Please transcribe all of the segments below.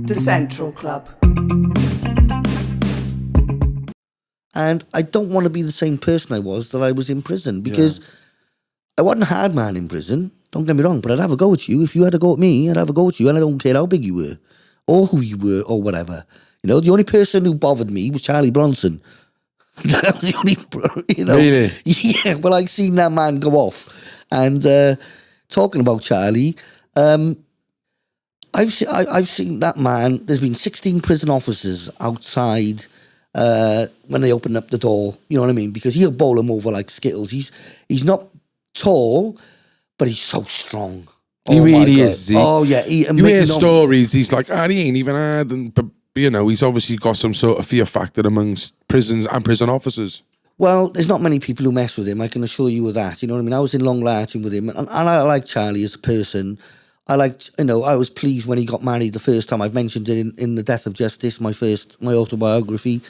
The Central Club. And I don't want to be the same person I was that I was in prison, because I wasn't a hard man in prison, don't get me wrong, but I'd have a go at you. If you had a go at me, I'd have a go at you, and I don't care how big you were or who you were or whatever. You know, the only person who bothered me was Charlie Bronson. That was the only, you know. Really? Yeah, well, I seen that man go off. And talking about Charlie, I've seen that man. There's been 16 prison officers outside when they open up the door. You know what I mean? Because he'll bowl them over like Skittles. He's not tall, but he's so strong. He really is. Oh yeah. You hear stories. He's like, he ain't even had, but you know, he's obviously got some sort of fear factor amongst prisons and prison officers. Well, there's not many people who mess with him. I can assure you of that. You know what I mean? I was in Long Lartin with him, and I like Charlie as a person. I was pleased when he got married the first time. I've mentioned it in The Death of Justice, my autobiography.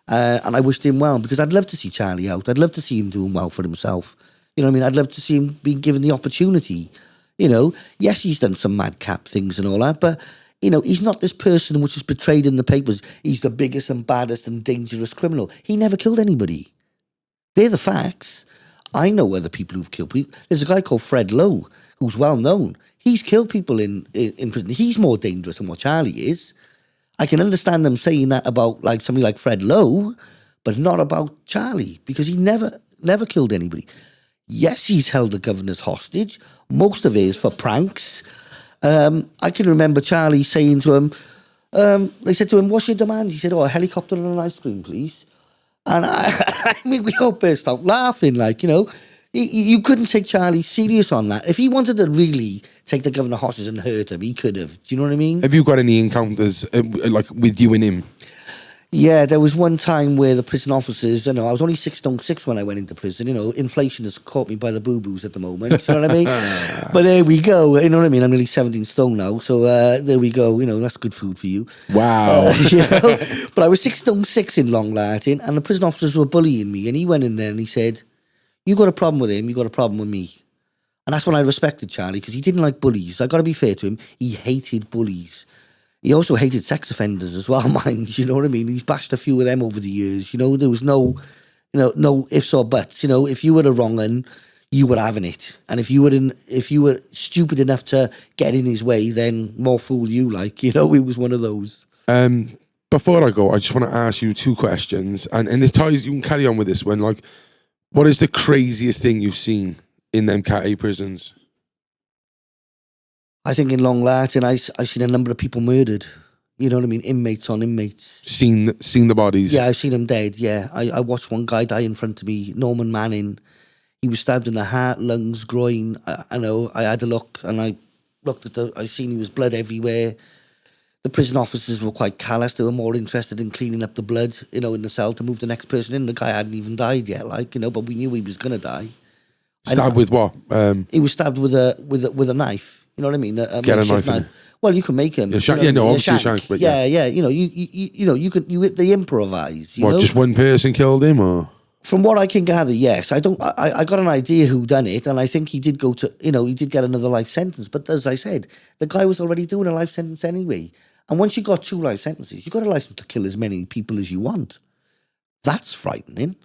And I wished him well, because I'd love to see Charlie out. I'd love to see him doing well for himself. You know what I mean? I'd love to see him being given the opportunity. You know, yes, he's done some madcap things and all that, but, you know, he's not this person which is portrayed in the papers. He's the biggest and baddest and dangerous criminal. He never killed anybody. They're the facts. I know other people who've killed people. There's a guy called Fred Lowe, who's well known. He's killed people in prison. He's more dangerous than what Charlie is. I can understand them saying that about like somebody like Fred Lowe, but not about Charlie, because he never killed anybody. Yes, he's held the governors hostage. Most of it is for pranks. I can remember Charlie saying to him, they said to him, "What's your demands?" He said, "Oh, a helicopter and an ice cream, please." And I mean, we all burst out laughing, like, you know. You couldn't take Charlie serious on that. If he wanted to really take the governor hostage and hurt him, he could have. Do you know what I mean? Have you got any encounters like with you and him? Yeah, there was one time where the prison officers, you know, I was only 6'6" when I went into prison. You know, inflation has caught me by the boo-boos at the moment. You know what I mean? But there we go. You know what I mean? I'm nearly 17 stone now. So there we go. You know, that's good food for you. Wow. You know? But I was 6'6" in Long Lartin, and the prison officers were bullying me. And he went in there and he said, "You got a problem with him, you got a problem with me." And that's when I respected Charlie, because he didn't like bullies. I got to be fair to him. He hated bullies. He also hated sex offenders as well, mind. You know what I mean? He's bashed a few of them over the years. You know, there was no ifs or buts. You know, if you were a wrong un, you were having it. And if you were stupid enough to get in his way, then more fool you. Like, you know, it was one of those. Before I go, I just want to ask you two questions, and this ties. You can carry on with this one. Like, what is the craziest thing you've seen in them Cat A prisons? I think in Long Lartin, I seen a number of people murdered. You know what I mean? Inmates on inmates. Seen the bodies? Yeah, I've seen them dead, yeah. I watched one guy die in front of me, Norman Manning. He was stabbed in the heart, lungs, groin. I know, I had a look, and I looked at I seen he was blood everywhere. The prison officers were quite callous. They were more interested in cleaning up the blood, you know, in the cell to move the next person in. The guy hadn't even died yet, like, you know, but we knew he was going to die. Stabbed with what? He was stabbed with a knife. You know what I mean? Get a knife. Well, you can make him. Obviously a shank, but yeah. You know, they improvise. You know? Just one person killed him, or? From what I can gather, yes. I got an idea who done it, and I think he did go to, you know, he did get another life sentence. But as I said, the guy was already doing a life sentence anyway. And once you got 2 life sentences, you got a license to kill as many people as you want. That's frightening.